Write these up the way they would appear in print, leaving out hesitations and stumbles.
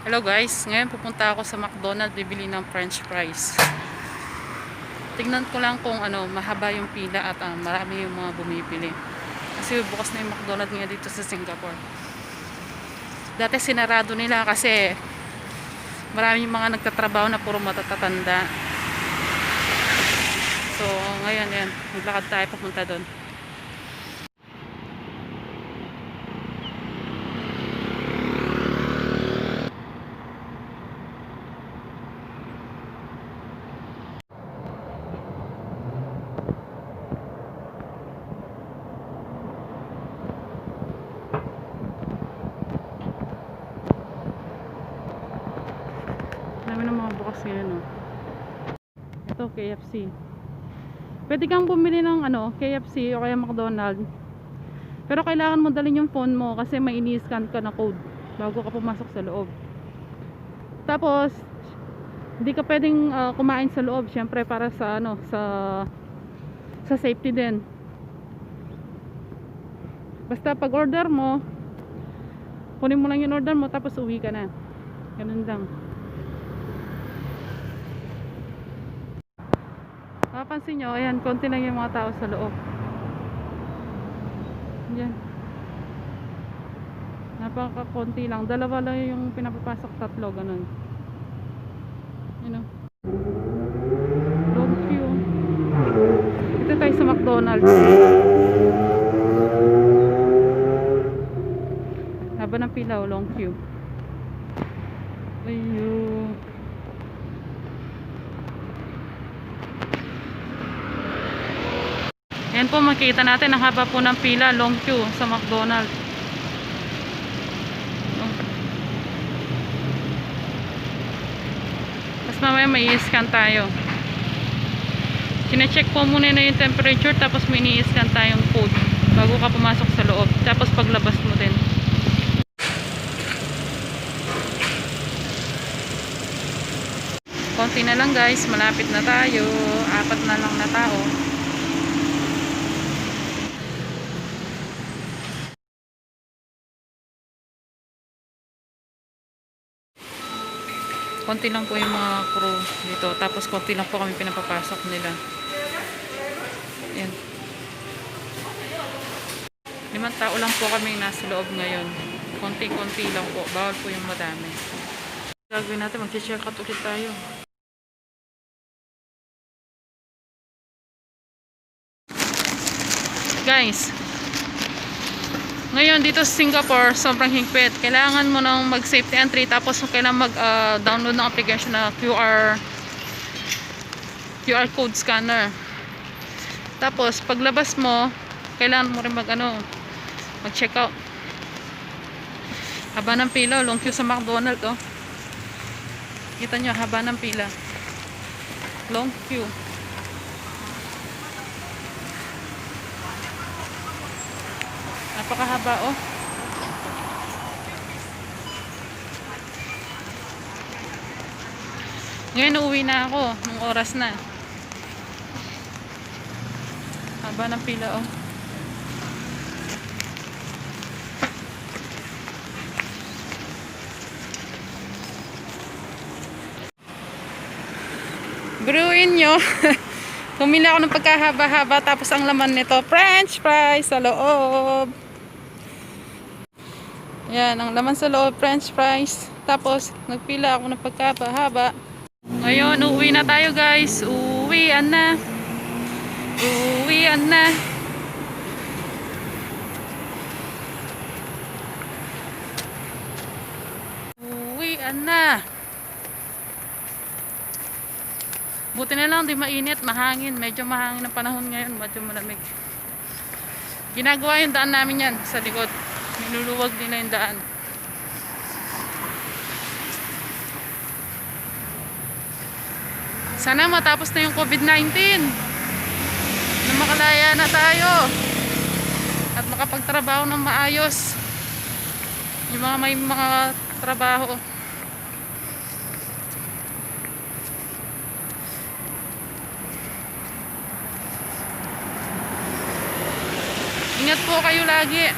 Hello guys, ngayon pupunta ako sa McDonald's bibili ng french fries. Tignan ko lang kung mahaba yung pila at marami yung mga bumibili. Kasi bukas na yung McDonald's nga dito sa Singapore. Dati sinarado nila kasi marami yung mga nagtatrabaho na puro matatatanda. So ngayon yan, maglakad tayo papunta doon. Dami ng mga bukas ngayon, oh. Ito, KFC. Pwede kang bumili ng KFC o kaya McDonald's. Pero kailangan mo dalhin yung phone mo kasi may ini-scan ka na code bago ka pumasok sa loob. Tapos, hindi ka pwedeng kumain sa loob, syempre para sa sa safety din. Basta pag order mo, kunin mo lang yung order mo tapos uwi ka na. Ganun lang. Mapapansin nyo, ayan, konti lang yung mga tao sa loob. Yan. Napaka-konti lang. Dalawa lang yung pinapapasok, tatlo, ganun. You know. Long queue. Dito tayo sa McDonald's. Haba ng pila, long queue. Ayun. Yan po, makikita natin ang haba po ng pila, long queue sa McDonald's. Tapos mamaya may i-scan tayo. Kine-check po muna na yung temperature, tapos may i-scan tayong code bago ka pumasok sa loob. Tapos paglabas mo din. Konti na lang guys, malapit na tayo. 4 na lang na tao. Konti lang po yung mga crew dito. Tapos konti lang po kami pinapapasok nila. Yan. 5 tao lang po kami nasa loob ngayon. Konti-konti lang po. Bawal po yung madami. Gagawin natin, mag-check out ulit tayo. Guys, ngayon dito sa Singapore, sobrang higpit. Kailangan mo nang mag-safety entry, tapos kailangan mag-download ng application na QR code scanner. Tapos paglabas mo, kailangan mo rin mag-check out. Haba ng pila, long queue sa McDonald's, oh. Kita nyo, haba ng pila. Long queue. Napakahaba, oh. Ngayon uuwi na ako nung oras na. Haba ng pila, oh. Biruin nyo. Pumili ako ng pagkahaba-haba, tapos ang laman nito french fries sa loob. Yan, ang laman sa loob, french fries. Tapos, nagpila ako ng pagkahaba-haba. Ngayon, uuwi na tayo guys. Uwian na. Uwian na. Uwian na. Buti na lang, di mainit, mahangin. Medyo mahangin ang panahon ngayon. Medyo malamig. Ginagawa yung daan namin yan sa likod. Niluluwag nila yung daan. Sana matapos na yung COVID-19 na makalaya na tayo at makapagtrabaho ng maayos yung mga may mga trabaho. Ingat po kayo lagi.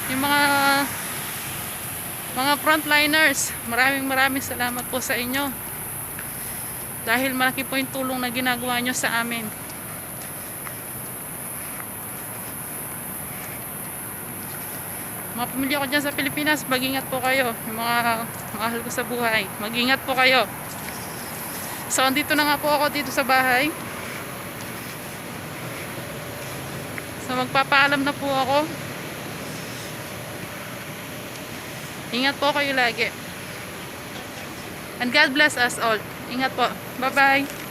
Yung mga Mga frontliners, maraming salamat po sa inyo. Dahil malaki po yung tulong na ginagawa nyo sa amin. Mga pamilya ko dyan sa Pilipinas, mag-ingat po kayo. Yung mga mahal ko sa buhay, mag-ingat po kayo. So, andito na nga po ako dito sa bahay. So, magpapaalam na po ako. Ingat po kayo lagi. And God bless us all. Ingat po. Bye-bye.